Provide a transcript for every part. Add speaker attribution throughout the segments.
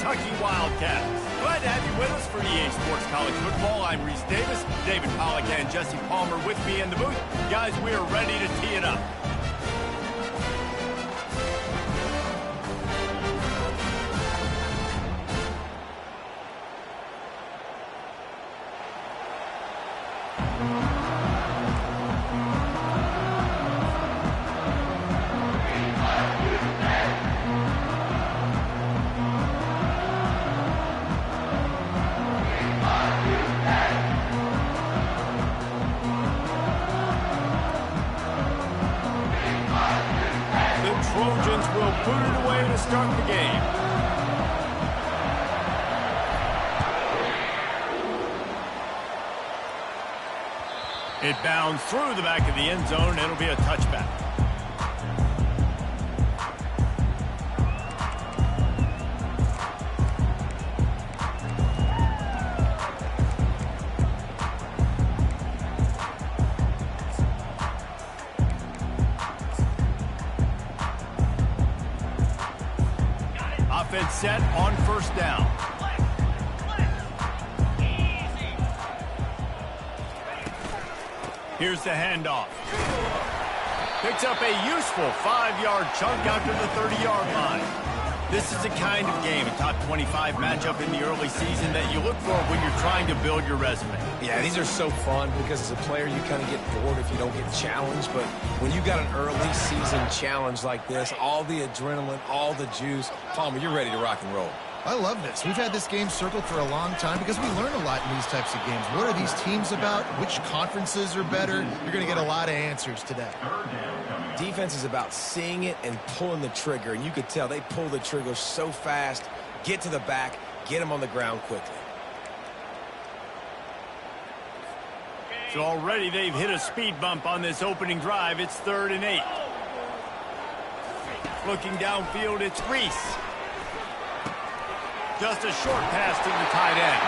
Speaker 1: Kentucky Wildcats. Glad to have you with us for EA Sports College Football. I'm Reese Davis, David Pollack and Jesse Palmer with me in the booth. Guys, we are ready to tee it up. Trojans will put it away to start the game. It bounds through the back of the end zone. It'll be a touchback. Offense set on first down. Here's the handoff. Picks up a useful 5-yard chunk out to the 30-yard line. This is the kind of game, a top 25 matchup in the early season that you look for when you're trying to build your resume.
Speaker 2: Yeah, these are so fun because as a player you kind of get bored if you don't get challenged, but when you got an early season challenge like this, all the adrenaline, all the juice, Palmer, you're ready to rock and roll.
Speaker 3: I love this. We've had this game circled for a long time because we learn a lot in these types of games. What are these teams about? Which conferences are better? You're going to get a lot of answers today.
Speaker 2: Defense is about seeing it and pulling the trigger, and you could tell they pull the trigger so fast, get to the back, get them on the ground quickly.
Speaker 1: So already they've hit a speed bump on this opening drive. It's 3rd and 8. Looking downfield, it's Reese. Just a short pass to the tight end.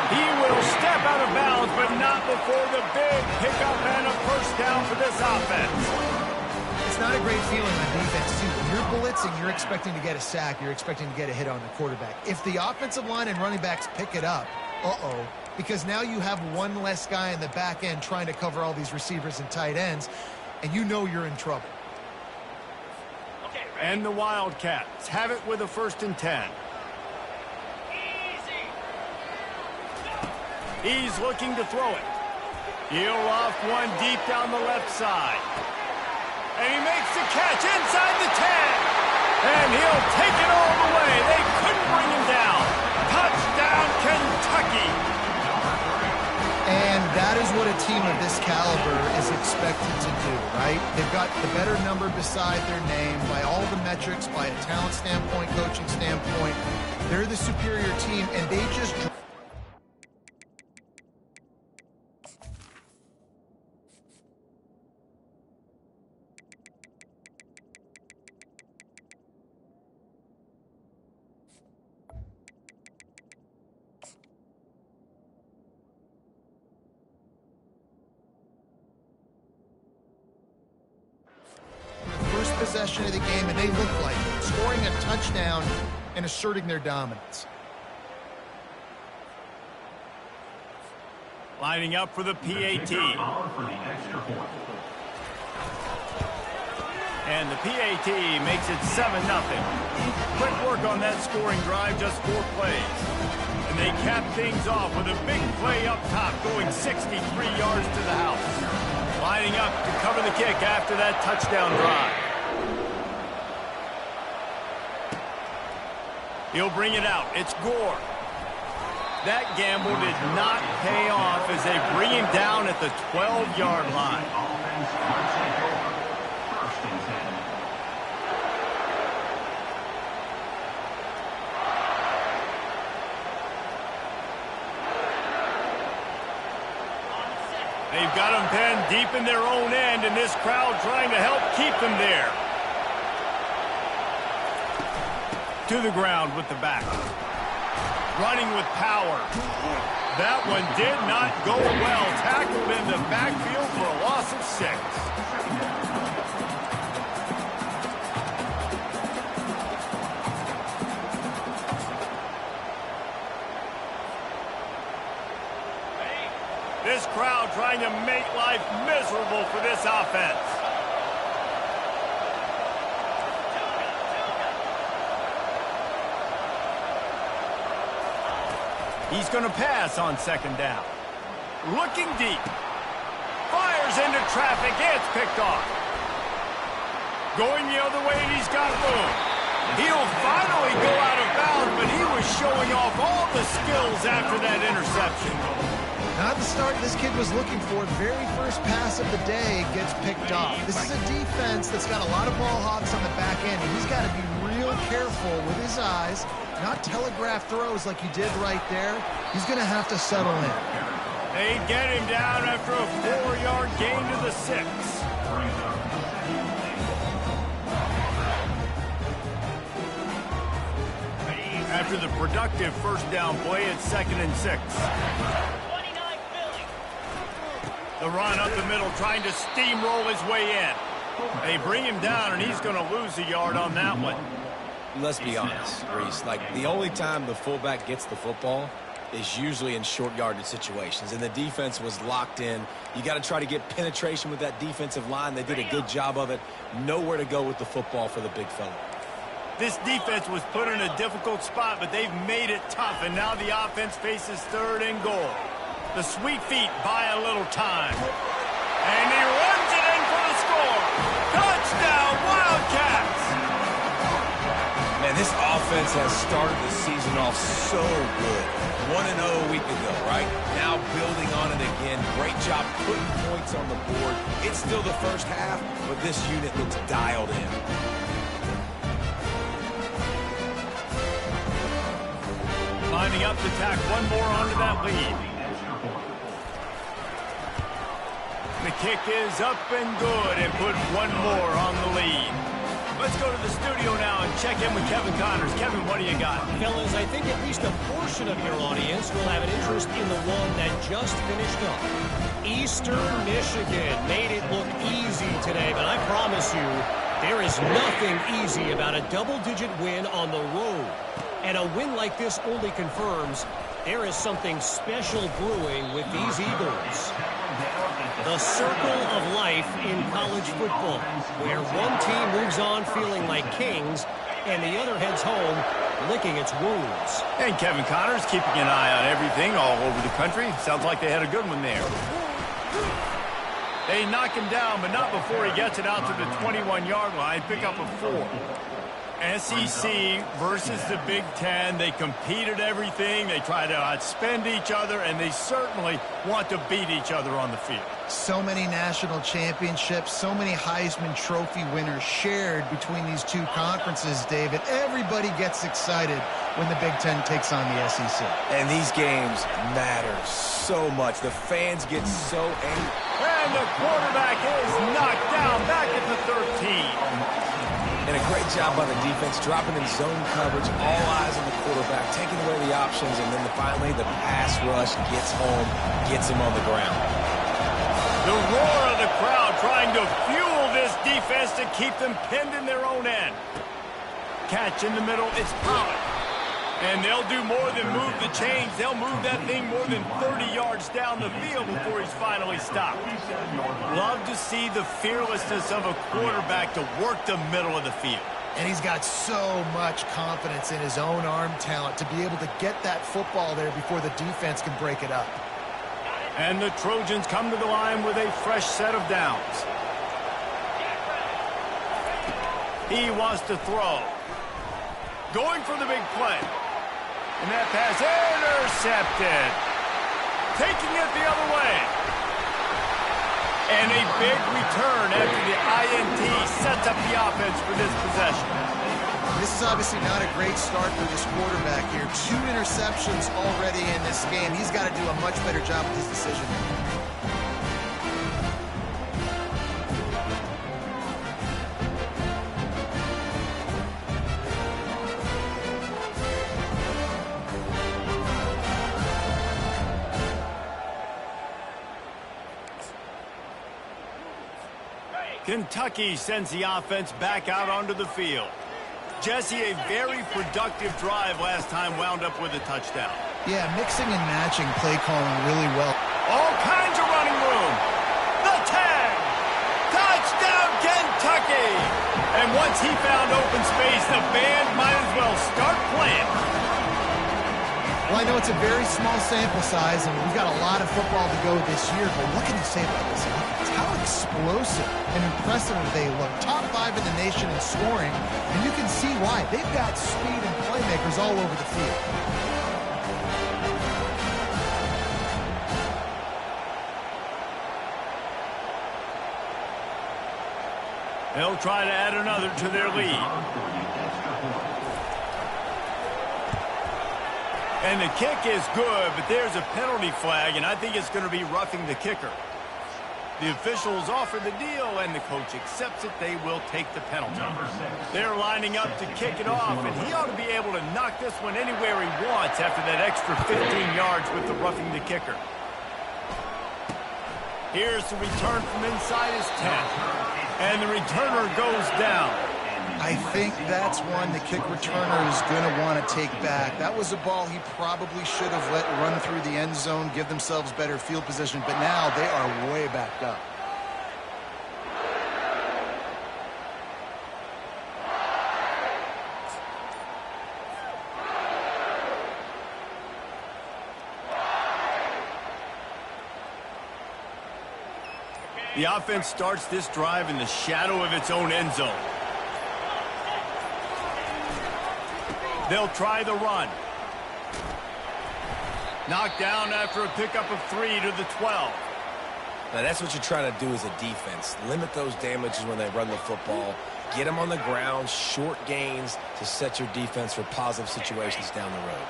Speaker 1: He will step out of bounds, but not before the big pickup and a first down for this offense.
Speaker 3: It's not a great feeling on defense, too. When you're blitzing, you're expecting to get a sack. You're expecting to get a hit on the quarterback. If the offensive line and running backs pick it up, because now you have one less guy in the back end trying to cover all these receivers and tight ends, and you know you're in trouble.
Speaker 1: And the Wildcats have it with a 1st and 10. He's looking to throw it. He'll off one deep down the left side. And he makes the catch inside the 10. And he'll take it all the way. They couldn't bring him down. Touchdown, Kentucky.
Speaker 3: And that is what a team of this caliber is expected to do, right? They've got the better number beside their name by all the metrics, by a talent standpoint, coaching standpoint. They're the superior team, and they just... possession of the game, and they look like it, scoring a touchdown and asserting their dominance.
Speaker 1: Lining up for the PAT. And the PAT makes it 7-0. Quick work on that scoring drive, just 4 plays. And they cap things off with a big play up top, going 63 yards to the house. Lining up to cover the kick after that touchdown drive. He'll bring it out. It's Gore. That gamble did not pay off as they bring him down at the 12-yard line. They've got him pinned deep in their own end, and this crowd trying to help keep them there. To the ground with the back. Running with power. That one did not go well. Tackled in the backfield for a loss of 6. This crowd trying to make life miserable for this offense. He's going to pass on second down. Looking deep. Fires into traffic. It's picked off. Going the other way, and he's got room. He'll finally go out of bounds, but he was showing off all the skills after that interception.
Speaker 3: Not the start this kid was looking for. Very first pass of the day gets picked off. This is a defense that's got a lot of ball hawks on the back end, and he's got to be real careful with his eyes, not telegraph throws like he did right there. He's going to have to settle in.
Speaker 1: They get him down after a 4-yard gain to the 6. After the productive first down play, it's 2nd and 6. The run up the middle, trying to steamroll his way in. They bring him down, and he's going to lose a yard on that one.
Speaker 2: Let's be honest, Reese. Like, the only time the fullback gets the football is usually in short yardage situations, and the defense was locked in. You got to try to get penetration with that defensive line. They did a good job of it. Nowhere to go with the football for the big fella.
Speaker 1: This defense was put in a difficult spot, but they've made it tough, and now the offense faces 3rd and goal. The sweet feet buy a little time. And he runs it in for the score. Touchdown, Wildcats!
Speaker 2: Man, this offense has started the season off so good. 1-0 a week ago, right? Now building on it again. Great job putting points on the board. It's still the first half, but this unit looks dialed in.
Speaker 1: Lining up to tack one more onto that lead. The kick is up and good and put one more on the lead. Let's go to the studio now and check in with Kevin Connors. Kevin, what do you got?
Speaker 4: Fellas, I think at least a portion of your audience will have an interest in the one that just finished up. Eastern Michigan made it look easy today, but I promise you, there is nothing easy about a double-digit win on the road. And a win like this only confirms there is something special brewing with these Eagles. The circle of life in college football, where one team moves on feeling like kings and the other heads home licking its wounds.
Speaker 1: And Kevin Connors keeping an eye on everything all over the country. Sounds like they had a good one there. They knock him down, but not before he gets it out to the 21-yard line. Pick up a 4. SEC versus the Big Ten. They compete at everything. They try to outspend each other, and they certainly want to beat each other on the field.
Speaker 3: So many national championships, so many Heisman Trophy winners shared between these two conferences, David. Everybody gets excited when the Big Ten takes on the SEC.
Speaker 2: And these games matter so much. The fans get so angry.
Speaker 1: And the quarterback is knocked down back at the 13.
Speaker 2: And a great job by the defense, dropping in zone coverage, all eyes on the quarterback, taking away the options, and then finally the pass rush gets home, gets him on the ground.
Speaker 1: The roar of the crowd trying to fuel this defense to keep them pinned in their own end. Catch in the middle, it's Pollard. And they'll do more than move the chains. They'll move that thing more than 30 yards down the field before he's finally stopped. Love to see the fearlessness of a quarterback to work the middle of the field.
Speaker 3: And he's got so much confidence in his own arm talent to be able to get that football there before the defense can break it up.
Speaker 1: And the Trojans come to the line with a fresh set of downs. He wants to throw. Going for the big play. And that pass intercepted. Taking it the other way. And a big return after the INT sets up the offense for this possession.
Speaker 3: This is obviously not a great start for this quarterback here. 2 interceptions already in this game. He's got to do a much better job with his decision.
Speaker 1: Kentucky sends the offense back out onto the field. Jesse, a very productive drive last time wound up with a touchdown.
Speaker 3: Yeah, mixing and matching play calling really well.
Speaker 1: All kinds of running room. The tag. Touchdown, Kentucky. And once he found open space, the band might as well start playing.
Speaker 3: Well, I know it's a very small sample size, and we've got a lot of football to go this year, but what can you say about this offense? How explosive and impressive they look. Top 5 in the nation in scoring, and you can see why. They've got speed and playmakers all over the field.
Speaker 1: They'll try to add another to their lead. And the kick is good, but there's a penalty flag, and I think it's going to be roughing the kicker. The officials offer the deal, and the coach accepts it. They will take the penalty. They're lining up to kick it off, and he ought to be able to knock this one anywhere he wants after that extra 15 yards with the roughing the kicker. Here's the return from inside his 10. And the returner goes down.
Speaker 3: I think that's one the kick returner is going to want to take back. That was a ball he probably should have let run through the end zone, give themselves better field position, but now they are way backed up.
Speaker 1: The offense starts this drive in the shadow of its own end zone. They'll try the run. Knocked down after a pickup of 3 to the 12.
Speaker 2: Now, that's what you're trying to do as a defense. Limit those damages when they run the football. Get them on the ground, short gains to set your defense for positive situations down the road.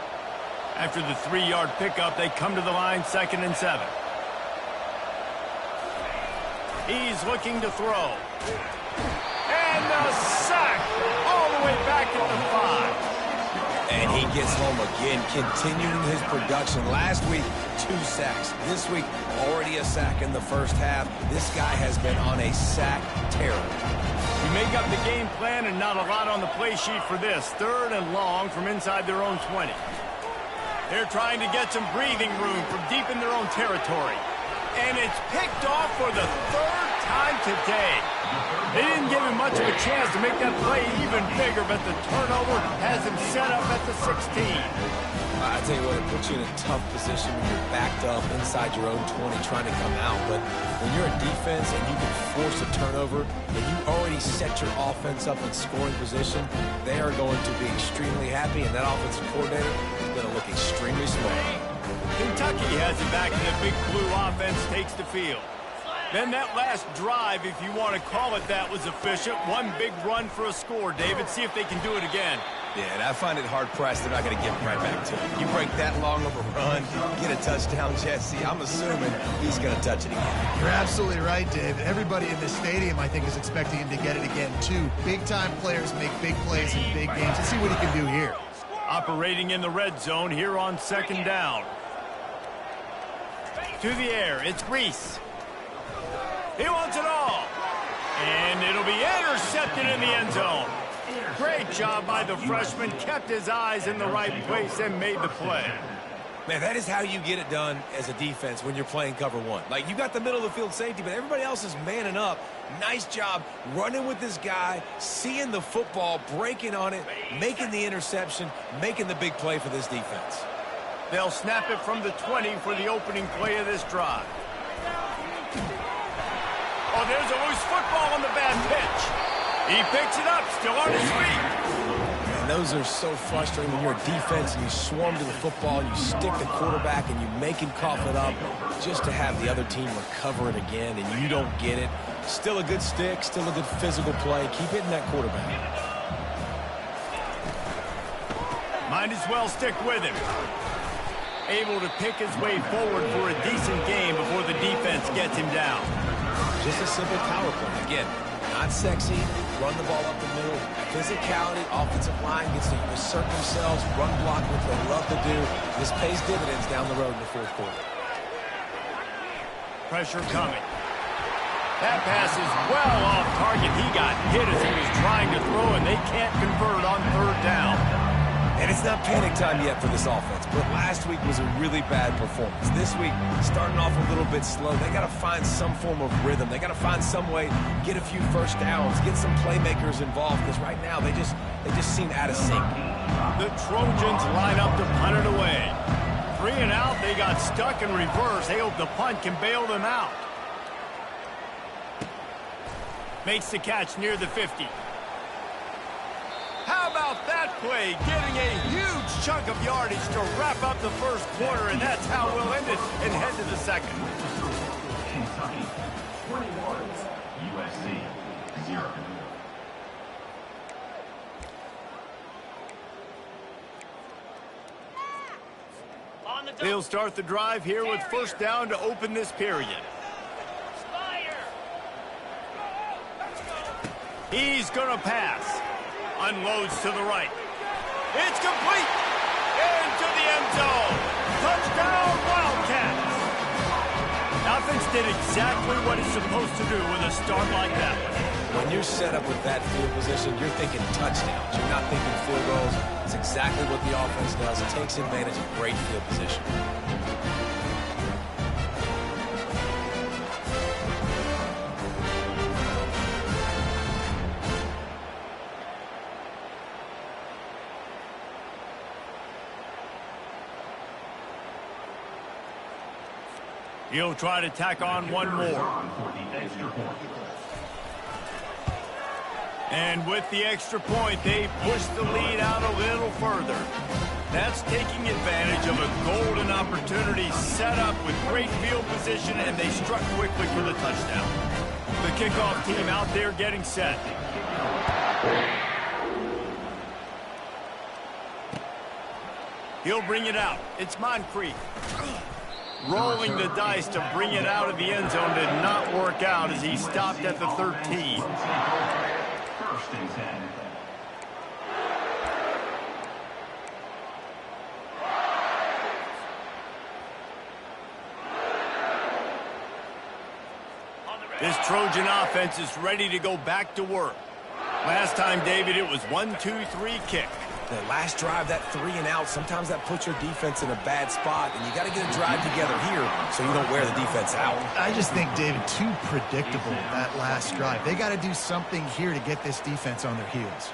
Speaker 1: After the 3-yard pickup, they come to the line 2nd and 7. He's looking to throw. And a sack all the way back at the 5.
Speaker 2: And he gets home again, continuing his production. Last week, 2 sacks. This week, already a sack in the first half. This guy has been on a sack terror.
Speaker 1: You make up the game plan and not a lot on the play sheet for this. 3rd and long from inside their own 20. They're trying to get some breathing room from deep in their own territory. And it's picked off for the 3rd time today. They didn't give him much of a chance to make that play even bigger, but the turnover has him set up at the 16.
Speaker 2: I tell you what, it puts you in a tough position when you're backed up inside your own 20 trying to come out. But when you're a defense and you can force a turnover and you already set your offense up in scoring position, they are going to be extremely happy, and that offensive coordinator is going to look extremely smart.
Speaker 1: Kentucky has it back, and the big blue offense takes the field. Then that last drive, if you want to call it that, was efficient. One big run for a score. David, see if they can do it again.
Speaker 2: Yeah, and I find it hard-pressed they're not going to give him right back to him. You break that long of a run, get a touchdown, Jesse, I'm assuming he's going to touch it again.
Speaker 3: You're absolutely right, Dave. Everybody in this stadium, I think, is expecting him to get it again, too. Big-time players make big plays in big games. Let's see what he can do here.
Speaker 1: Operating in the red zone here on 2nd down. To the air, it's Reese. He wants it all. And it'll be intercepted in the end zone. Great job by the freshman. Kept his eyes in the right place and made the play.
Speaker 2: Man, that is how you get it done as a defense when you're playing cover 1. Like, you got the middle of the field safety, but everybody else is manning up. Nice job running with this guy, seeing the football, breaking on it, making the interception, making the big play for this defense.
Speaker 1: They'll snap it from the 20 for the opening play of this drive. Oh, there's a loose football on the bad pitch. He picks it up, still on his feet.
Speaker 2: And those are so frustrating when you're a defense and you swarm to the football, and you stick the quarterback and you make him cough it up just to have the other team recover it again, and you don't get it. Still a good stick, still a good physical play. Keep hitting that quarterback.
Speaker 1: Might as well stick with him. Able to pick his way forward for a decent game before the defense gets him down.
Speaker 2: Just a simple power play. Again, not sexy, run the ball up the middle. Physicality, offensive line gets to assert themselves, run block, what they love to do. This pays dividends down the road in the 4th quarter.
Speaker 1: Pressure coming. That pass is well off target. He got hit as he was trying to throw, and they can't convert on 3rd down.
Speaker 2: And it's not panic time yet for this offense, but last week was a really bad performance. This week, starting off a little bit slow. They got to find some form of rhythm. They got to find some way, get a few first downs, get some playmakers involved, because right now they just seem out of sync.
Speaker 1: The Trojans line up to punt it away. 3 and out, they got stuck in reverse. They hope the punt can bail them out. Makes the catch near the 50. How about that play? Getting a huge chunk of yardage to wrap up the first quarter, and that's how we'll end it and head to the second.
Speaker 5: Kentucky, 20 yards. USC, 0.
Speaker 1: They'll start the drive here with first down to open this period. He's going to pass. Unloads to the right. It's complete. Into the end zone. Touchdown, Wildcats. Offense did exactly what it's supposed to do with a start like that one.
Speaker 2: When you're set up with that field position, you're thinking touchdowns. You're not thinking field goals. It's exactly what the offense does. It takes advantage of great field position.
Speaker 1: He'll try to tack on one more. And with the extra point, they push the lead out a little further. That's taking advantage of a golden opportunity set up with great field position, and they struck quickly for the touchdown. The kickoff team out there getting set. He'll bring it out. It's Moncrief. Rolling the dice to bring it out of the end zone did not work out as he stopped at the 13.
Speaker 5: First and 10.
Speaker 1: This Trojan offense is ready to go back to work. Last time, David, it was 1-2-3 kick.
Speaker 2: The last drive, that 3 and out, sometimes that puts your defense in a bad spot, and you got to get a drive together here so you don't wear the defense out.
Speaker 3: I just think, David, too predictable, that last drive. They got to do something here to get this defense on their heels.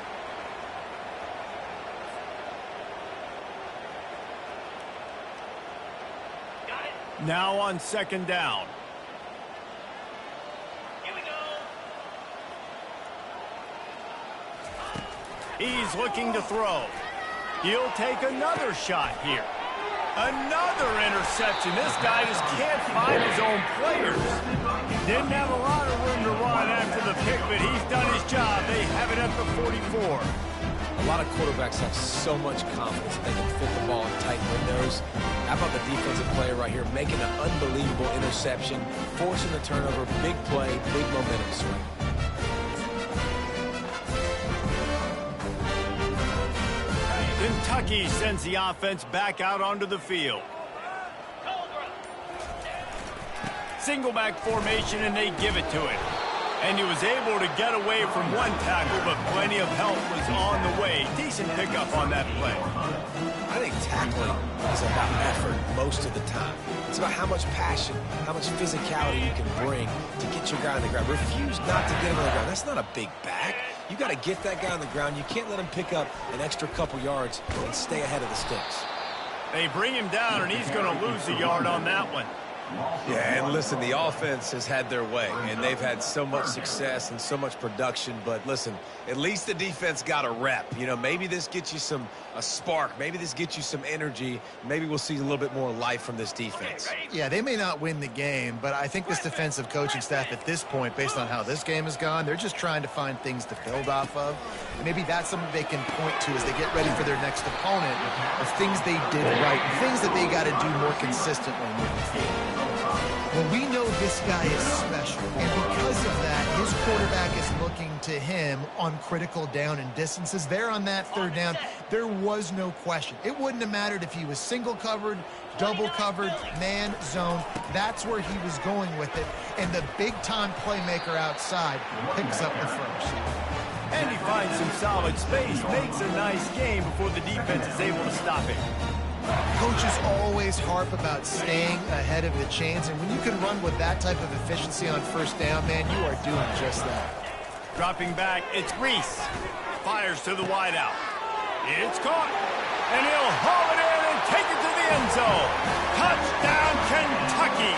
Speaker 1: Now on second down.
Speaker 4: Here we go.
Speaker 1: He's looking to throw. He'll take another shot here. Another interception. This guy just can't find his own players. Didn't have a lot of room to run after the pick, but he's done his job. They have it at the 44.
Speaker 2: A lot of quarterbacks have so much confidence that they can fit the ball in tight windows. How about the defensive player right here making an unbelievable interception, forcing the turnover, big play, big momentum swing.
Speaker 1: Kentucky sends the offense back out onto the field. Single back formation, and they give it to him. And he was able to get away from one tackle, but plenty of help was on the way. Decent pickup on that play.
Speaker 2: I think tackling is about effort most of the time. It's about how much passion, how much physicality you can bring to get your guy on the ground. Refuse not to get him on the ground. That's not a big back. You got to get that guy on the ground. You can't let him pick up an extra couple yards and stay ahead of the sticks.
Speaker 1: They bring him down, and he's going to lose a yard on that one.
Speaker 2: Yeah, and listen, the offense has had their way, and they've had so much success and so much production. But listen, at least the defense got a rep. You know, maybe this gets you a spark. Maybe this gets you some energy. Maybe we'll see a little bit more life from this defense.
Speaker 3: Yeah, they may not win the game, but I think this defensive coaching staff at this point, based on how this game has gone, they're just trying to find things to build off of. And maybe that's something they can point to as they get ready for their next opponent, of things they did right, and things that they got to do more consistently moving forward. Well, we know this guy is special, and because of that, his quarterback is looking to him on critical down and distances. There on that third down, there was no question. It wouldn't have mattered if he was single covered, double covered, man, zone. That's where he was going with it, and the big-time playmaker outside picks up the first.
Speaker 1: And he finds some solid space, makes a nice game before the defense is able to stop it.
Speaker 3: Coaches always harp about staying ahead of the chains, and when you can run with that type of efficiency on first down, man, you are doing just that.
Speaker 1: Dropping back, it's Reese. Fires to the wideout. It's caught. And he'll haul it in and take it to the end zone. Touchdown, Kentucky.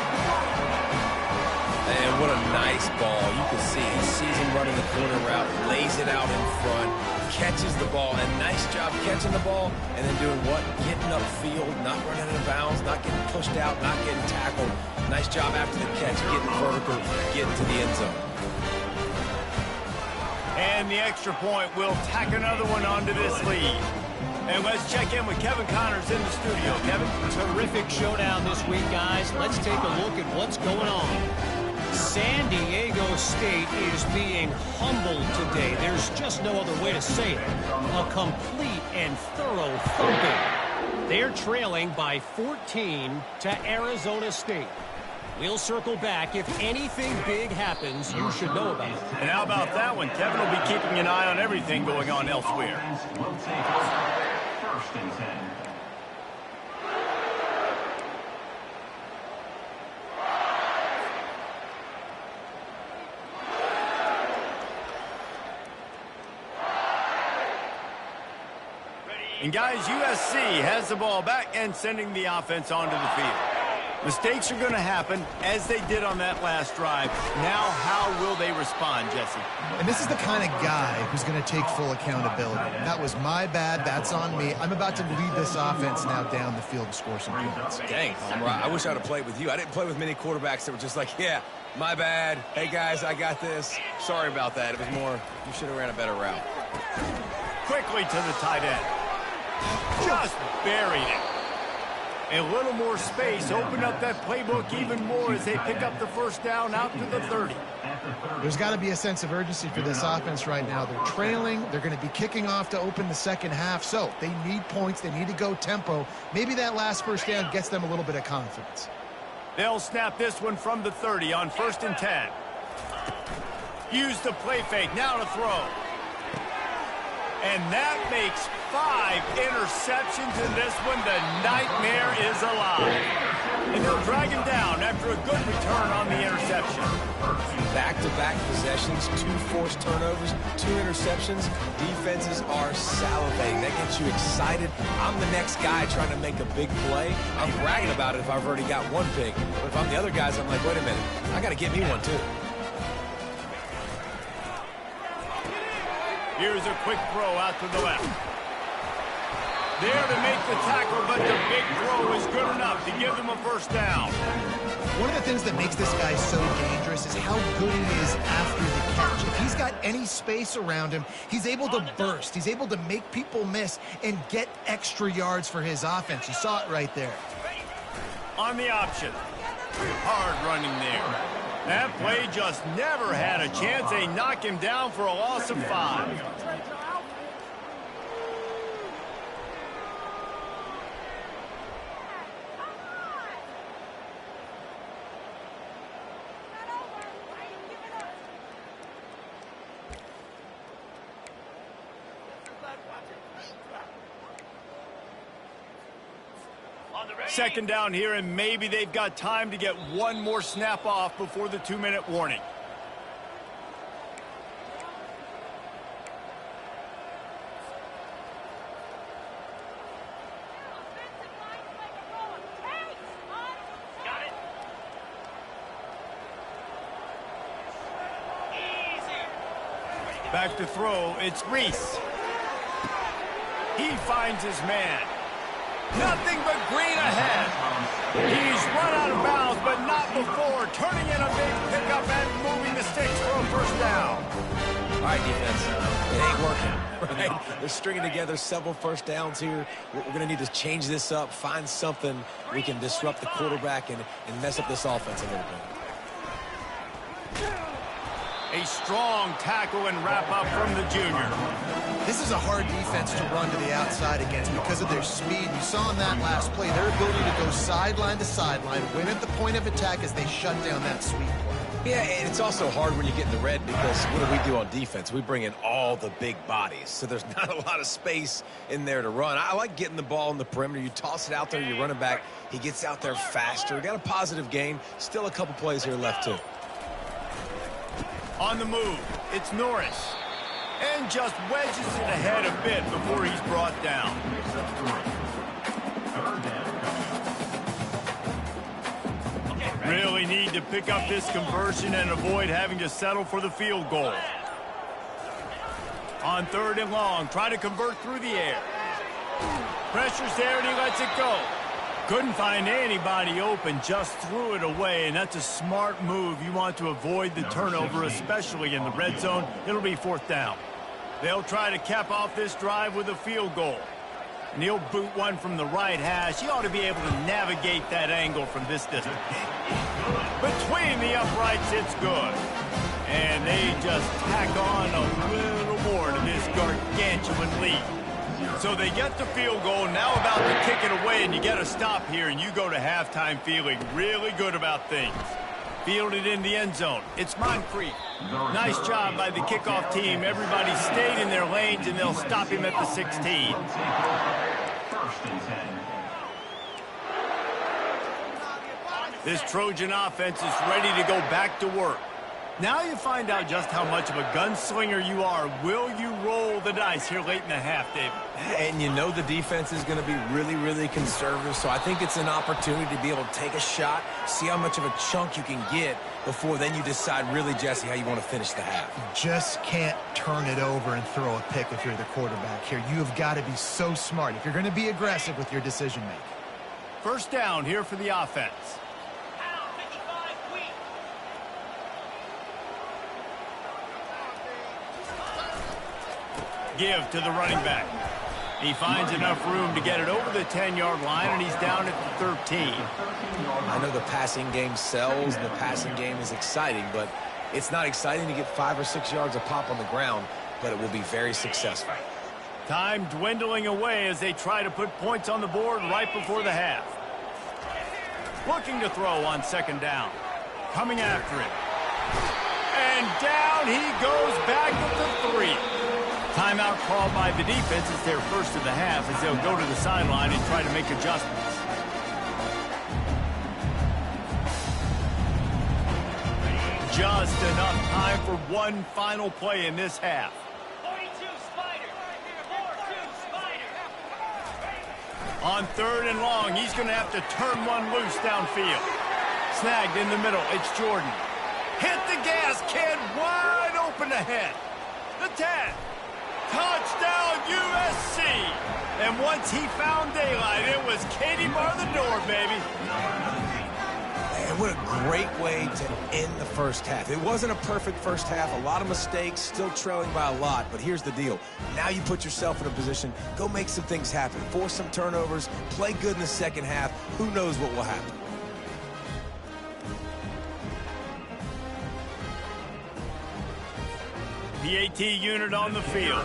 Speaker 2: And what a nice ball. You can see he sees him running the corner route, lays it out in front, catches the ball, and nice job catching the ball, and then doing what? Getting upfield, not running out of bounds, not getting pushed out, not getting tackled. Nice job after the catch, getting vertical, getting to the end zone.
Speaker 1: And the extra point will tack another one onto this lead. And let's check in with Kevin Connors in the studio. Kevin?
Speaker 4: Terrific showdown this week, guys. Let's take a look at what's going on. San Diego State is being humbled today. There's just no other way to say it. A complete and thorough thumping. They're trailing by 14 to Arizona State. We'll circle back. If anything big happens, you should know about it.
Speaker 1: And how about that one? Kevin will be keeping an eye on everything going on elsewhere.
Speaker 5: Will take over. First and 10.
Speaker 1: And guys, USC has the ball back and sending the offense onto the field. Mistakes are going to happen, as they did on that last drive. Now, how will they respond, Jesse?
Speaker 3: And this is the kind of guy who's going to take full accountability. That was my bad. That's on me. I'm about to lead this offense now down the field to score some points.
Speaker 2: Dang, I wish I'd have played with you. I didn't play with many quarterbacks that were just like, yeah, my bad. Hey, guys, I got this. Sorry about that. It was more, you should have ran a better route.
Speaker 1: Quickly to the tight end. Just buried it. A little more space, open up that playbook even more as they pick up the first down out to the 30.
Speaker 3: There's got to be a sense of urgency for this offense right now. They're trailing. They're going to be kicking off to open the second half. So they need points. They need to go tempo. Maybe that last first down gets them a little bit of confidence.
Speaker 1: They'll snap this one from the 30 on 1st and 10. Use the play fake. Now to throw. And that makes 5 interceptions in this one. The nightmare is alive. And they'll drag him down after a good return on the interception.
Speaker 2: Back-to-back possessions, 2 forced turnovers, 2 interceptions. Defenses are salivating. That gets you excited. I'm the next guy trying to make a big play. I'm bragging about it if I've already got one pick. But if I'm the other guys, I'm like, wait a minute, I got to get me one too.
Speaker 1: Here's a quick throw out to the left. There to make the tackle, but the big throw is good enough to give them a first down.
Speaker 3: One of the things that makes this guy so dangerous is how good he is after the catch. If he's got any space around him, he's able to burst. He's able to make people miss and get extra yards for his offense. You saw it right there.
Speaker 1: On the option. Hard running there. That play just never had a chance. They knock him down for a loss of 5. Second down here, and maybe they've got time to get one more snap off before the 2-minute warning. Back to throw, it's Reese. He finds his man. Nothing but green ahead. He's run out of bounds, but not before. Turning in a big pickup and moving the sticks for a first down.
Speaker 2: All right, defense. It ain't working, right? They're stringing together several first downs here. We're going to need to change this up, find something we can disrupt the quarterback and mess up this offense a little bit.
Speaker 1: A strong tackle and wrap-up from the junior.
Speaker 3: This is a hard defense to run to the outside against because of their speed. You saw in that last play their ability to go sideline to sideline, win at the point of attack as they shut down that sweep play.
Speaker 2: Yeah, and it's also hard when you get in the red because what do we do on defense? We bring in all the big bodies, so there's not a lot of space in there to run. I like getting the ball in the perimeter. You toss it out there, you run it back. He gets out there faster. Got a positive game. Still a couple plays here left, too.
Speaker 1: On the move, it's Norris. And just wedges it ahead a bit before he's brought down. Really need to pick up this conversion and avoid having to settle for the field goal. On 3rd and long, try to convert through the air. Pressure's there and he lets it go. Couldn't find anybody open, just threw it away, and that's a smart move. You want to avoid the turnover, especially in the red zone. It'll be 4th down. They'll try to cap off this drive with a field goal. And he'll boot one from the right hash. He ought to be able to navigate that angle from this distance. Between the uprights, it's good. And they just tack on a little more to this gargantuan lead. So they get the field goal, now about to kick it away, and you get a stop here, and you go to halftime feeling really good about things. Fielded in the end zone. It's Moncrief. Nice job by the kickoff team. Everybody stayed in their lanes, and they'll stop him at the 16. This Trojan offense is ready to go back to work. Now you find out just how much of a gunslinger you are. Will you roll the dice here late in the half, David?
Speaker 2: And you know the defense is going to be really, really conservative, so I think it's an opportunity to be able to take a shot, see how much of a chunk you can get before then you decide really, Jesse, how you want to finish the half.
Speaker 3: You just can't turn it over and throw a pick if you're the quarterback here. You have got to be so smart if you're going to be aggressive with your decision-making.
Speaker 1: 1st down here for the offense. Give to the running back. He finds enough room to get it over the 10-yard line, and he's down at the 13.
Speaker 2: I know the passing game sells, and the passing game is exciting, but it's not exciting to get 5 or 6 yards of pop on the ground, but it will be very successful.
Speaker 1: Time dwindling away as they try to put points on the board right before the half. Looking to throw on 2nd down. Coming after it. And down he goes back at the 3. Timeout called by the defense. It's their first of the half as they'll go to the sideline and try to make adjustments. Just enough time for one final play in this half.
Speaker 6: 42 Spider. 42 Spider.
Speaker 1: On 3rd and long, he's going to have to turn one loose downfield. Snagged in the middle. It's Jordan. Hit the gas, kid. Wide open ahead. The 10. Touchdown, USC! And once he found daylight, it was Katie bar the door, baby.
Speaker 2: And what a great way to end the first half. It wasn't a perfect first half, a lot of mistakes, still trailing by a lot, but here's the deal. Now you put yourself in a position, go make some things happen, force some turnovers, play good in the second half. Who knows what will happen?
Speaker 1: PAT unit on the field.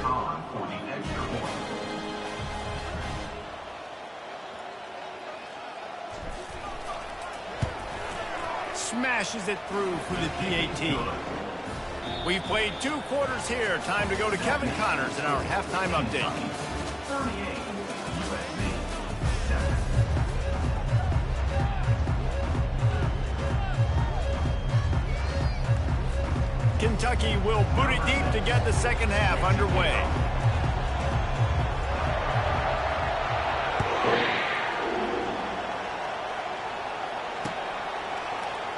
Speaker 1: Smashes it through for the PAT. We've played 2 quarters here. Time to go to Kevin Connors in our halftime update.
Speaker 5: 38, USC.
Speaker 1: Kentucky will boot it deep to get the second half underway.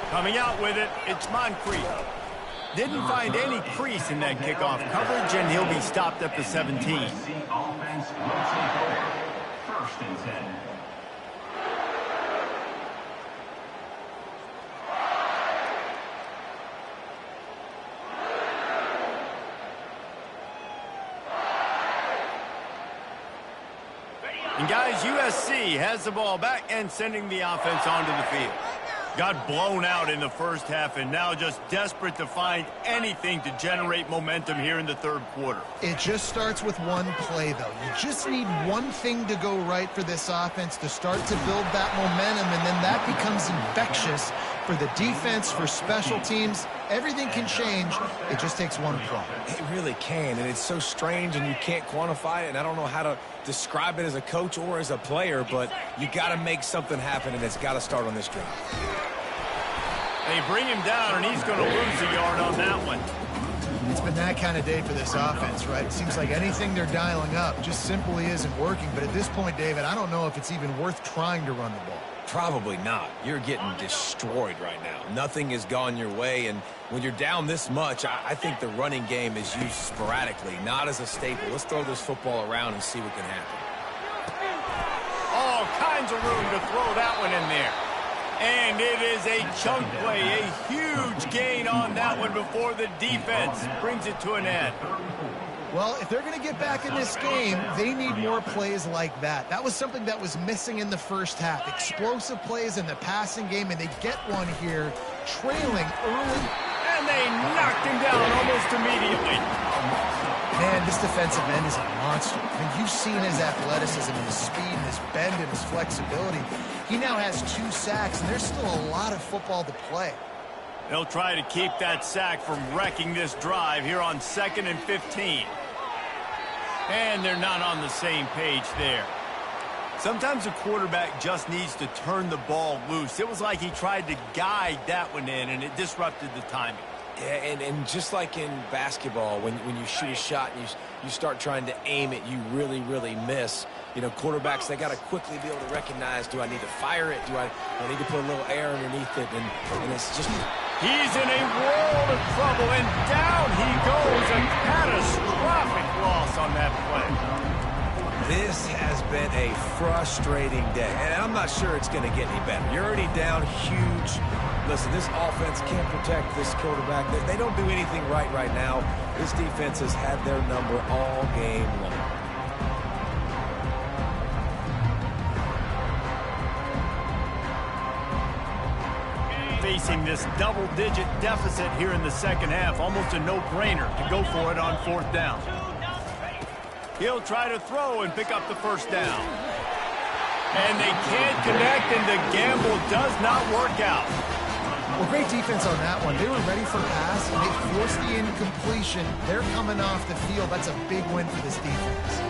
Speaker 1: Coming out with it, it's Moncrief. Didn't find any crease in that kickoff coverage, and he'll be stopped at the 17.
Speaker 5: USC offense will take over. 1st and 10.
Speaker 1: And guys, USC has the ball back and sending the offense onto the field. Got blown out in the first half and now just desperate to find anything to generate momentum here in the 3rd quarter.
Speaker 3: It just starts with one play, though. You just need one thing to go right for this offense to start to build that momentum, and then that becomes infectious for the defense, for special teams. Everything can change. It just takes one play.
Speaker 2: It really can, and it's so strange, and you can't quantify it, and I don't know how to describe it as a coach or as a player, but you got to make something happen, and it's got to start on this drive.
Speaker 1: They bring him down, and he's going to lose a yard on that one.
Speaker 3: It's been that kind of day for this offense, right? It seems like anything they're dialing up just simply isn't working. But at this point, David, I don't know if it's even worth trying to run the ball.
Speaker 2: Probably not. You're getting destroyed right now. Nothing has gone your way, and when you're down this much, I think the running game is used sporadically, not as a staple. Let's throw this football around and see what can happen.
Speaker 1: All kinds of room to throw that one in there. And it is a chunk play, a huge gain on that one before the defense brings it to an end.
Speaker 3: Well, if they're going to get back in this game, they need more plays like that. That was something that was missing in the first half. Explosive plays in the passing game, and they get one here, trailing early.
Speaker 1: And they knocked him down almost immediately.
Speaker 3: Man, this defensive end is a monster. I mean, you've seen his athleticism, his speed, his bend, and his flexibility. He now has 2 sacks, and there's still a lot of football to play.
Speaker 1: They'll try to keep that sack from wrecking this drive here on 2nd and 15. And they're not on the same page there. Sometimes a quarterback just needs to turn the ball loose. It was like he tried to guide that one in, and it disrupted the timing.
Speaker 2: Yeah, and just like in basketball, when you shoot a shot and you start trying to aim it, you really, really miss. You know, quarterbacks, they got to quickly be able to recognize, do I need to fire it? Do I need to put a little air underneath it? And it's just...
Speaker 1: He's in a world of trouble, and down he goes. A catastrophic loss on that play.
Speaker 2: This has been a frustrating day, and I'm not sure it's going to get any better. You're already down huge. Listen, this offense can't protect this quarterback. They don't do anything right now. This defense has had their number all game long.
Speaker 1: Facing this double-digit deficit here in the second half, almost a no-brainer to go for it on 4th down. He'll try to throw and pick up the first down. And they can't connect, and the gamble does not work out.
Speaker 3: Well, great defense on that one. They were ready for pass, and they forced the incompletion. They're coming off the field. That's a big win for this defense.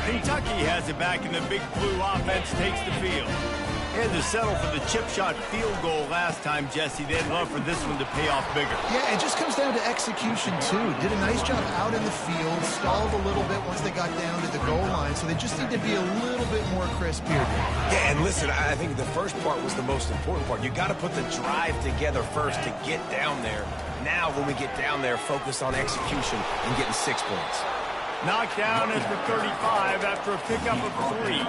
Speaker 1: Kentucky has it back, and the Big Blue offense takes the field. They had to settle for the chip shot field goal last time, Jesse. They'd love for this one to pay off bigger.
Speaker 3: Yeah, it just comes down to execution, too. Did a nice job out in the field, stalled a little bit once they got down to the goal line, so they just need to be a little bit more crisp here.
Speaker 2: Yeah, and listen, I think the first part was the most important part. You got to put the drive together first to get down there. Now, when we get down there, focus on execution and getting 6 points.
Speaker 1: Knocked down at the 35 after a pickup of 3.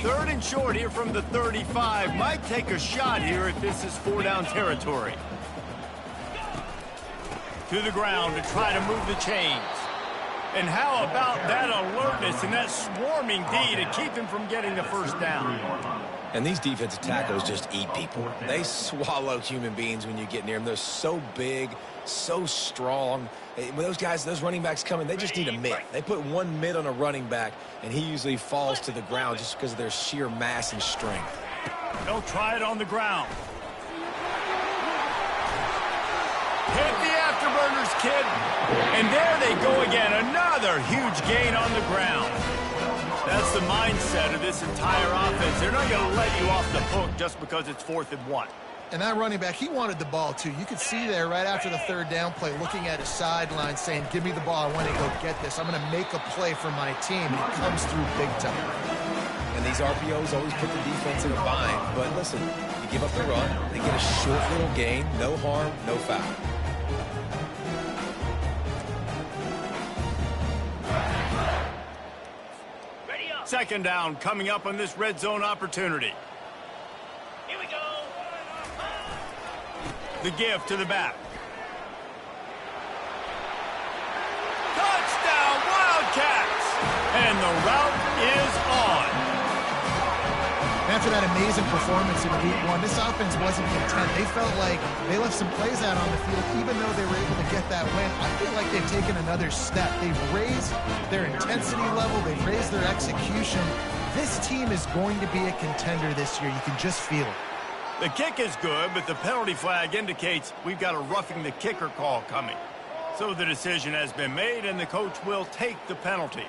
Speaker 1: Third and short here from the 35. Might take a shot here if this is 4-down territory. To the ground to try to move the chains. And how about that alertness and that swarming D to keep him from getting the first down?
Speaker 2: And these defensive tackles just eat people. They swallow human beings when you get near them. They're so big, so strong. When those guys, those running backs come in, they just need a mid. They put one mid on a running back, and he usually falls to the ground just because of their sheer mass and strength.
Speaker 1: They'll try it on the ground. Hit the afterburners, kid. And there they go again. Another huge gain on the ground. That's the mindset of this entire offense. They're not going to let you off the hook just because it's 4th and 1.
Speaker 3: And that running back, he wanted the ball, too. You could see there right after the 3rd down play, looking at his sideline, saying, give me the ball. I want to go get this. I'm going to make a play for my team. And he comes through big time.
Speaker 2: And these RPOs always put the defense in a bind. But listen, you give up the run, they get a short little gain, no harm, no foul.
Speaker 1: Second down coming up on this red zone opportunity.
Speaker 6: Here we go.
Speaker 1: The give to the back. Touchdown, Wildcats! And the route is on.
Speaker 3: After that amazing performance in Week 1, this offense wasn't content. They felt like they left some plays out on the field, even though they were able to get that win. I feel like they've taken another step. They've raised their intensity level. They've raised their execution. This team is going to be a contender this year. You can just feel it.
Speaker 1: The kick is good, but the penalty flag indicates we've got a roughing the kicker call coming. So the decision has been made, and the coach will take the penalty.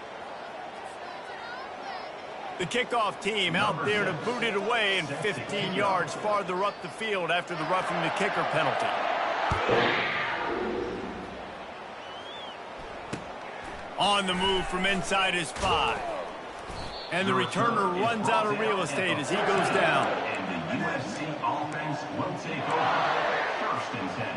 Speaker 1: The kickoff team out there to boot it away and 15 yards farther up the field after the roughing the kicker penalty. On the move from inside his 5. And the returner runs out of real estate as he goes down.
Speaker 5: And the USC offense will take over 1st and 10.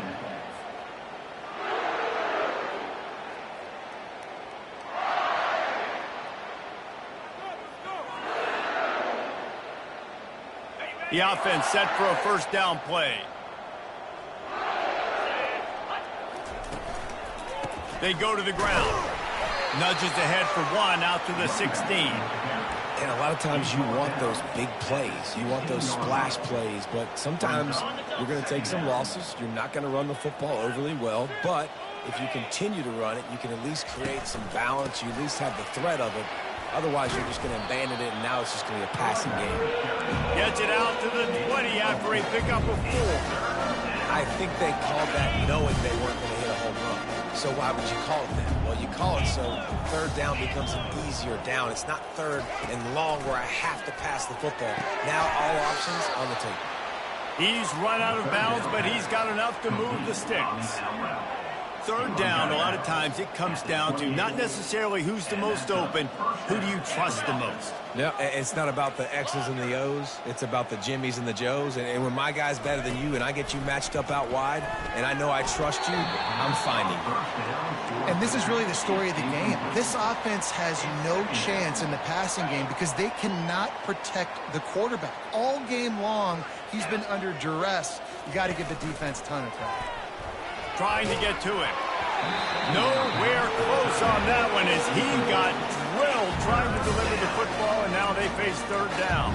Speaker 1: The offense set for a 1st down play. They go to the ground. Nudges ahead for 1 out to the 16.
Speaker 2: And a lot of times you want those big plays. You want those splash plays. But sometimes you're going to take some losses. You're not going to run the football overly well. But if you continue to run it, you can at least create some balance. You at least have the threat of it. Otherwise, you're just going to abandon it, and now it's just going to be a passing game.
Speaker 1: Gets it out to the 20 after a pickup of 4.
Speaker 2: I think they called that knowing they weren't going to hit a home run. So why would you call it that? Well, you call it so 3rd down becomes an easier down. It's not 3rd and long where I have to pass the football. Now all options on the table.
Speaker 1: He's run out of bounds, but he's got enough to move the sticks. 3rd down, a lot of times it comes down to not necessarily who's the most open, who do you trust the most?
Speaker 2: Yeah, it's not about the X's and the O's. It's about the Jimmies and the Joes. And when my guy's better than you and I get you matched up out wide and I know I trust you, I'm finding you.
Speaker 3: And this is really the story of the game. This offense has no chance in the passing game because they cannot protect the quarterback. All game long, he's been under duress. You got to give the defense a ton of credit.
Speaker 1: Trying to get to him. Nowhere close on that one as he got drilled trying to deliver the football, and now they face 3rd down.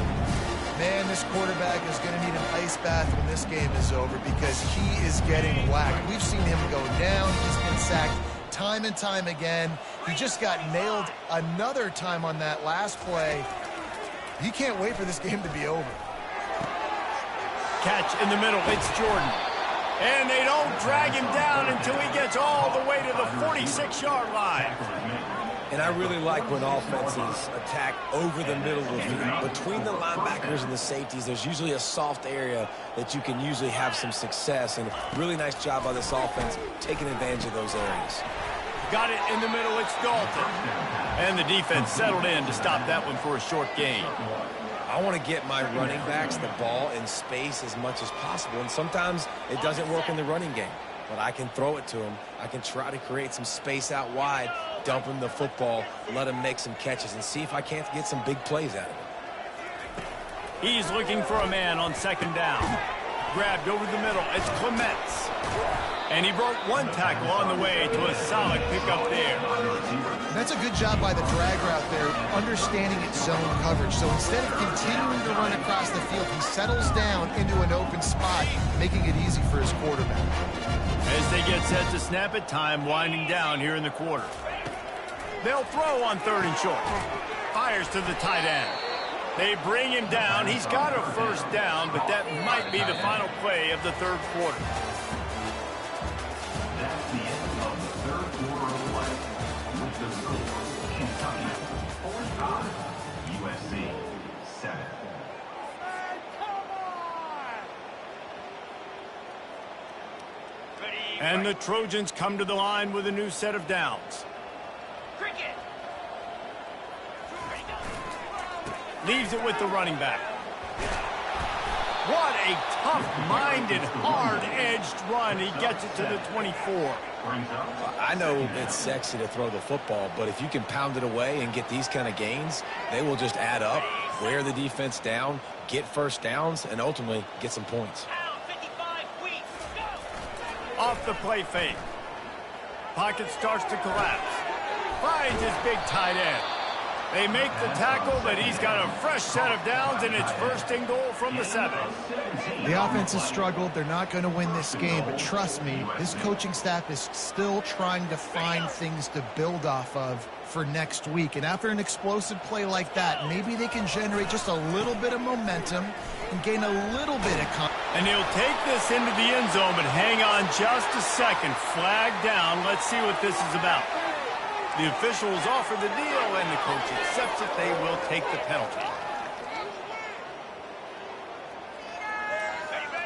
Speaker 3: Man, this quarterback is going to need an ice bath when this game is over because he is getting whacked. We've seen him go down. He's been sacked time and time again. He just got nailed another time on that last play. He can't wait for this game to be over.
Speaker 1: Catch in the middle. It's Jordan. And they don't drag him down until he gets all the way to the 46-yard line.
Speaker 2: And I really like when offenses attack over the middle of the field. Between the linebackers and the safeties, there's usually a soft area that you can usually have some success. And really nice job by this offense taking advantage of those areas.
Speaker 1: Got it in the middle. It's Dalton. And the defense settled in to stop that one for a short gain.
Speaker 2: I want to get my running backs the ball in space as much as possible. And sometimes it doesn't work in the running game. But I can throw it to him. I can try to create some space out wide, dump him the football, let him make some catches, and see if I can't get some big plays out of it.
Speaker 1: He's looking for a man on 2nd down. Grabbed over the middle. It's Clements. And he broke 1 tackle on the way to a solid pickup there.
Speaker 3: That's a good job by the drag route there, understanding its zone coverage. So instead of continuing to run across the field, he settles down into an open spot, making it easy for his quarterback.
Speaker 1: As they get set to snap it, time winding down here in the quarter. They'll throw on 3rd and short. Fires to the tight end. They bring him down. He's got a 1st down, but that might be the final play of the 3rd quarter.
Speaker 5: That's the end of the 3rd quarter of play. With the score, Kentucky 45, USC 7.
Speaker 1: And the Trojans come to the line with a new set of downs.
Speaker 6: Cricket.
Speaker 1: Leaves it with the running back. What a tough-minded, hard-edged run. He gets it to the 24.
Speaker 2: I know it's sexy to throw the football, but if you can pound it away and get these kind of gains, they will just add up, wear the defense down, get 1st downs, and ultimately get some points.
Speaker 1: Off the play fake. Pocket starts to collapse. Finds his big tight end. They make the tackle, but he's got a fresh set of downs, and it's first and goal from the 7.
Speaker 3: The offense has struggled. They're not going to win this game, but trust me, this coaching staff is still trying to find things to build off of for next week. And after an explosive play like that, maybe they can generate just a little bit of momentum and gain a little bit of confidence.
Speaker 1: And he'll take this into the end zone, but hang on just a second. Flag down. Let's see what this is about. The officials offer the deal, and the coach accepts it. They will take the penalty.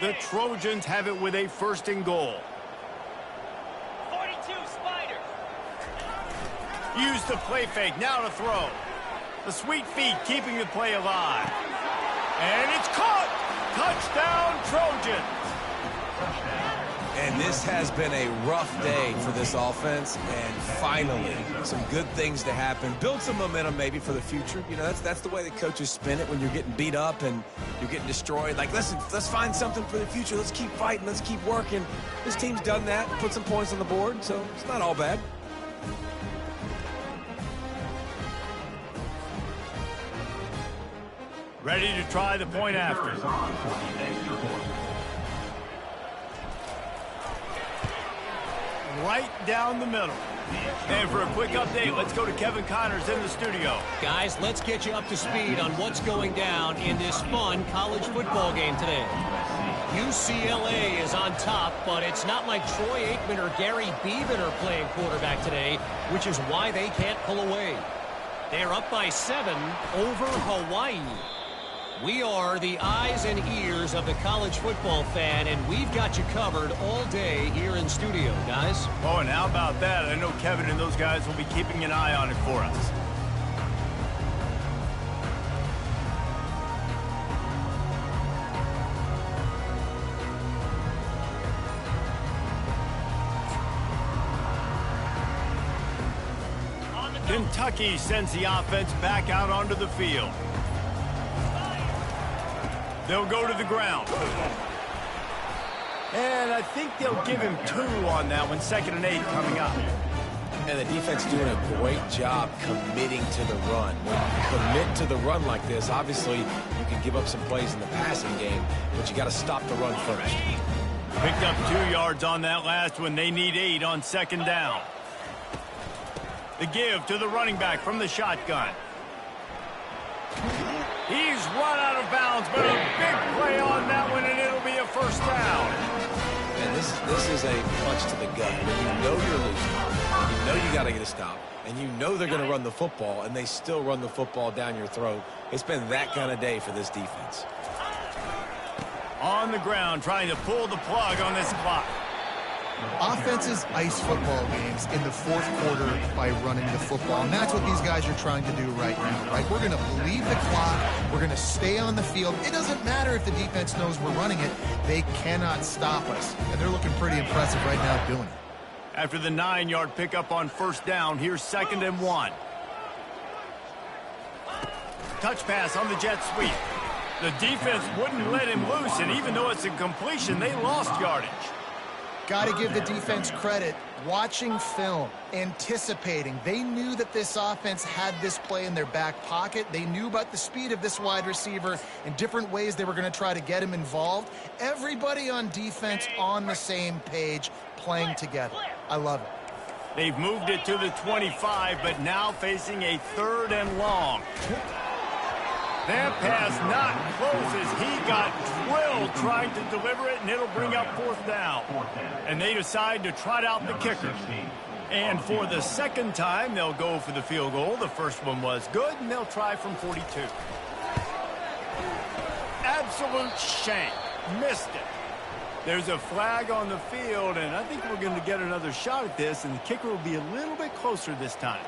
Speaker 1: The Trojans have it with a first and goal.
Speaker 6: 42, Spider.
Speaker 1: Use the play fake, now to throw. The sweet feet keeping the play alive. And it's caught! Touchdown, Trojans!
Speaker 2: And this has been a rough day for this offense, and finally, some good things to happen. Build some momentum maybe for the future. You know, that's the way the coaches spin it when you're getting beat up and you're getting destroyed. Like, listen, let's find something for the future. Let's keep fighting. Let's keep working. This team's done that, put some points on the board, so it's not all bad.
Speaker 1: Ready to try the point after. Right down the middle. And for a quick update, let's go to Kevin Connors in the studio.
Speaker 4: Guys, let's get you up to speed on what's going down in this fun college football game today. UCLA is on top, but it's not like Troy Aikman or Gary Beeman are playing quarterback today, which is why they can't pull away. They're up by 7 over Hawaii. We are the eyes and ears of the college football fan, and we've got you covered all day here in studio, guys.
Speaker 1: Oh, and how about that? I know Kevin and those guys will be keeping an eye on it for us. Kentucky sends the offense back out onto the field. They'll go to the ground. And I think they'll give him 2 on that one. 2nd and 8 coming up.
Speaker 2: And the defense doing a great job committing to the run. When you commit to the run like this, obviously you can give up some plays in the passing game, but you got to stop the run first.
Speaker 1: Picked up 2 yards on that last one. They need 8 on 2nd down. The give to the running back from the shotgun. He's run out of bounds, but a big play on that one, and it'll be a first down.
Speaker 2: And this is a punch to the gut. When you know you're losing, you know you got to get a stop, and you know they're going to run the football, and they still run the football down your throat. It's been that kind of day for this defense.
Speaker 1: On the ground, trying to pull the plug on this clock.
Speaker 3: Offenses ice football games in the 4th quarter by running the football, and that's what these guys are trying to do right now, right? We're going to bleed the clock. We're going to stay on the field. It doesn't matter if the defense knows we're running it. They cannot stop us, and they're looking pretty impressive right now doing it.
Speaker 1: After the 9-yard pickup on first down, here's 2nd and 1. Touch pass on the jet sweep. The defense wouldn't let him loose, and even though it's a completion, they lost yardage.
Speaker 3: Got to give the defense credit. Watching film, anticipating. They knew that this offense had this play in their back pocket. They knew about the speed of this wide receiver and different ways they were going to try to get him involved. Everybody on defense on the same page, playing together. I love it.
Speaker 1: They've moved it to the 25, but now facing a 3rd and long. That pass not close as he got drilled trying to deliver it, and it'll bring up 4th down. And they decide to trot out the kicker. And for the 2nd time, they'll go for the field goal. The first one was good, and they'll try from 42. Absolute shank. Missed it. There's a flag on the field, and I think we're going to get another shot at this, and the kicker will be a little bit closer this time.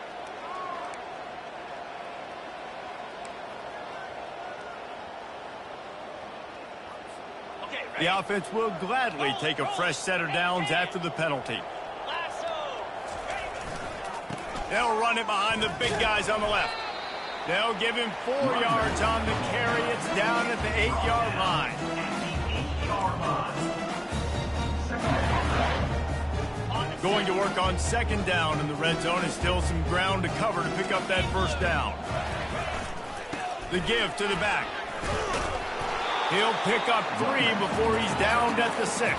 Speaker 1: The offense will gladly take a fresh set of downs after the penalty. They'll run it behind the big guys on the left. They'll give him 4 yards on the carry. It's down at the 8-yard line. Going to work on second down in the red zone, and still some ground to cover to pick up that first down. The give to the back. He'll pick up 3 before he's downed at the 6.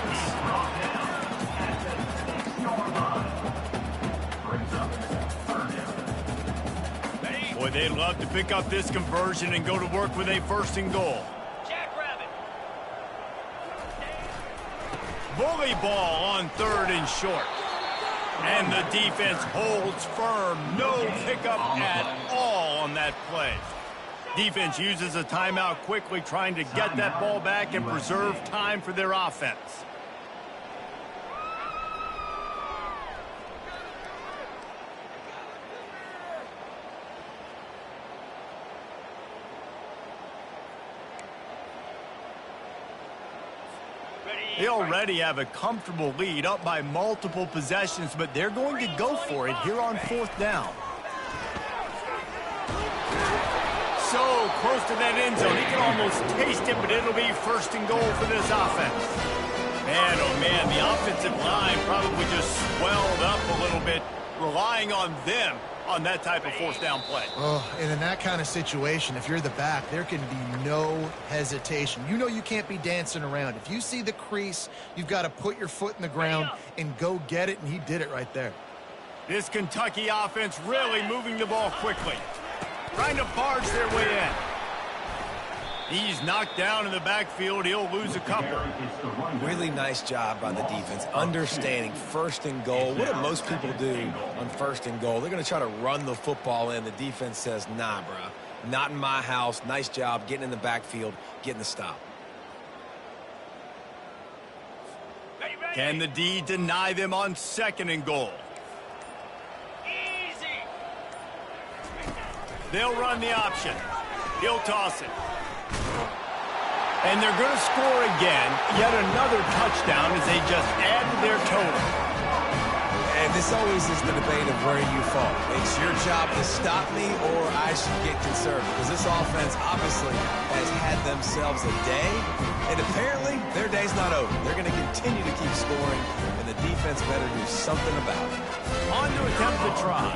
Speaker 1: Boy, they'd love to pick up this conversion and go to work with a 1st and goal.
Speaker 6: Jackrabbit.
Speaker 1: Bully ball on 3rd and short. And the defense holds firm. No pickup at all on that play. Defense uses a timeout quickly, trying to get that ball back and preserve time for their offense. They already have a comfortable lead, up by multiple possessions, but they're going to go for it here on 4th down. So close to that end zone. He can almost taste it, but it'll be 1st and goal for this offense. Man, oh man, the offensive line probably just swelled up a little bit, relying on them on that type of 4th down play.
Speaker 3: Oh, and in that kind of situation, if you're the back, there can be no hesitation. You know you can't be dancing around. If you see the crease, you've got to put your foot in the ground and go get it, and he did it right there.
Speaker 1: This Kentucky offense really moving the ball quickly, trying to barge their way in. He's knocked down in the backfield. He'll lose a couple.
Speaker 2: Really nice job by the defense, understanding 1st and goal. What do most people do on 1st and goal? They're going to try to run the football in. The defense says, nah, bro, not in my house. Nice job getting in the backfield, getting the stop.
Speaker 1: Can the D deny them on 2nd and goal?
Speaker 6: Easy.
Speaker 1: They'll run the option. He'll toss it. And they're going to score again. Yet another touchdown as they just add to their total.
Speaker 2: And this always is the debate of where you fall. It's your job to stop me, or I should get concerned. Because this offense obviously has had themselves a day. And apparently, their day's not over. They're going to continue to keep scoring. And the defense better do something about it.
Speaker 1: On to attempt the try.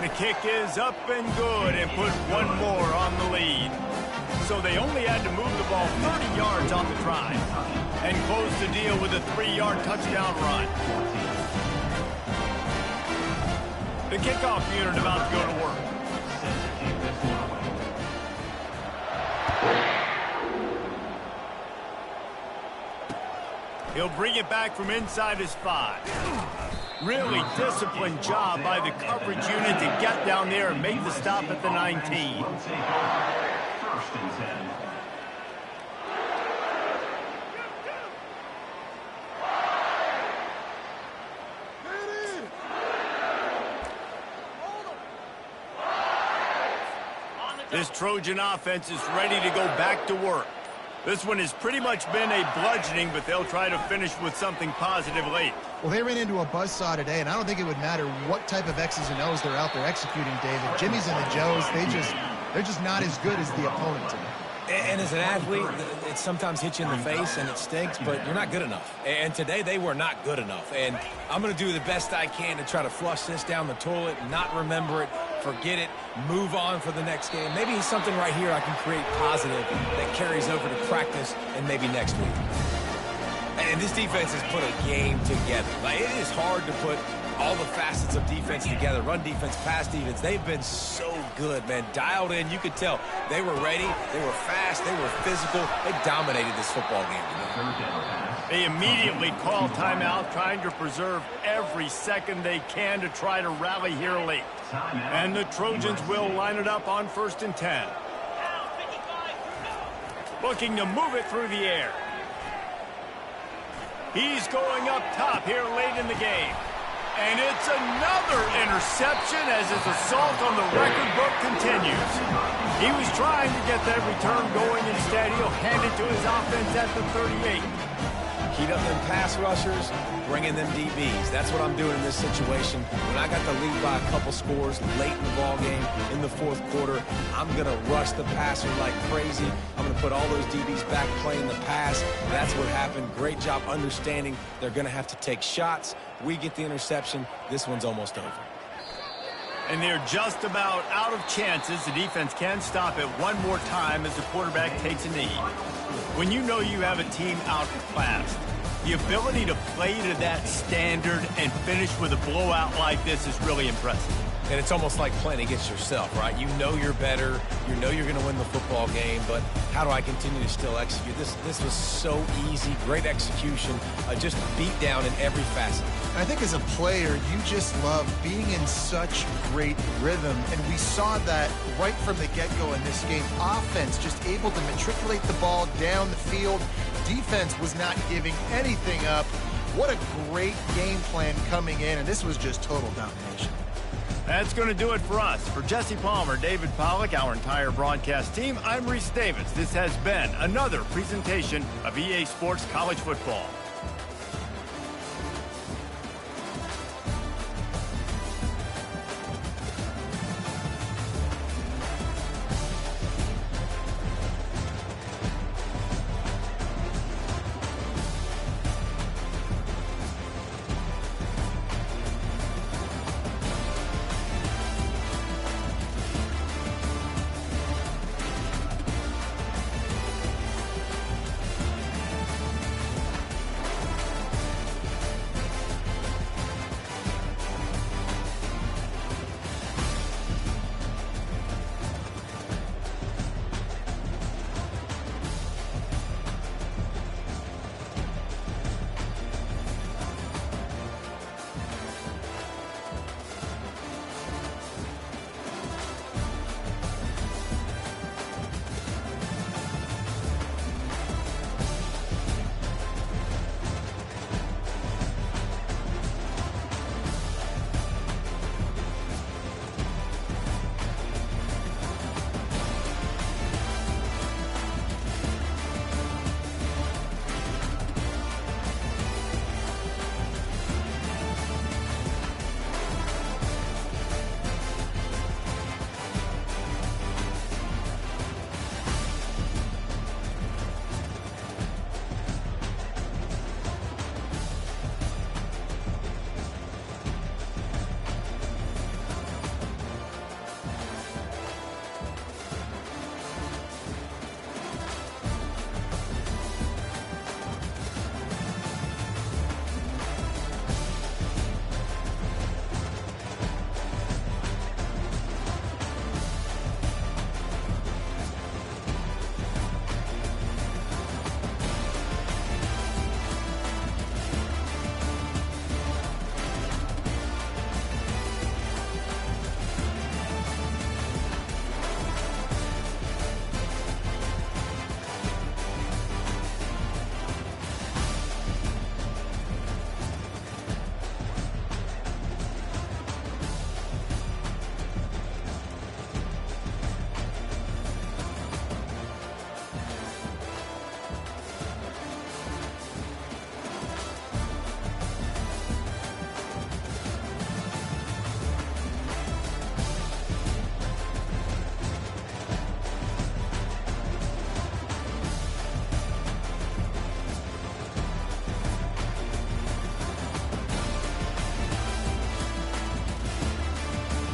Speaker 1: The kick is up and good, and put one more on the lead. So they only had to move the ball 30 yards on the drive and close the deal with a 3-yard touchdown run. The kickoff unit about to go to work. He'll bring it back from inside his 5. Really disciplined job by the coverage unit to get down there and make the stop at the 19.
Speaker 5: 1st and 10.
Speaker 1: This Trojan offense is ready to go back to work. This one has pretty much been a bludgeoning, but they'll try to finish with something positive late.
Speaker 3: Well, they ran into a buzzsaw today, and I don't think it would matter what type of X's and O's they're out there executing, David. Jimmy's and the Joes, they're just not as good as the opponent today.
Speaker 2: And as an athlete, it sometimes hits you in the face and it stinks, but you're not good enough. And today they were not good enough. And I'm going to do the best I can to try to flush this down the toilet, not remember it, forget it, move on for the next game. Maybe something right here I can create positive that carries over to practice and maybe next week. And this defense has put a game together. Like, it is hard to put all the facets of defense together. Run defense, pass defense. They've been so good, man. Dialed in. You could tell they were ready. They were fast. They were physical. They dominated this football game.
Speaker 1: They immediately call timeout, trying to preserve every second they can to try to rally here late. And the Trojans will line it up on 1st and 10. Looking to move it through the air. He's going up top here late in the game. And it's another interception as his assault on the record book continues. He was trying to get that return going. Instead, he'll hand it to his offense at the 38.
Speaker 2: Heat up them pass rushers, bring in them DBs. That's what I'm doing in this situation. When I got the lead by a couple scores late in the ball game in the fourth quarter, I'm going to rush the passer like crazy. I'm going to put all those DBs back playing the pass. That's what happened. Great job understanding they're going to have to take shots. We get the interception. This one's almost over.
Speaker 1: And they're just about out of chances. The defense can stop it one more time as the quarterback takes a knee. When you know you have a team outclassed, the ability to play to that standard and finish with a blowout like this is really impressive.
Speaker 2: And it's almost like playing against yourself, right? You know you're better. You know you're going to win the football game, but how do I continue to still execute? This was so easy. Great execution. Just beat down in every facet.
Speaker 3: And I think as a player, you just love being in such great rhythm. And we saw that right from the get-go in this game. Offense just able to matriculate the ball down the field. Defense was not giving anything up. What a great game plan coming in, and this was just total domination.
Speaker 1: That's going to do it for us. For Jesse Palmer, David Pollack, our entire broadcast team, I'm Reese Davis. This has been another presentation of EA Sports College Football.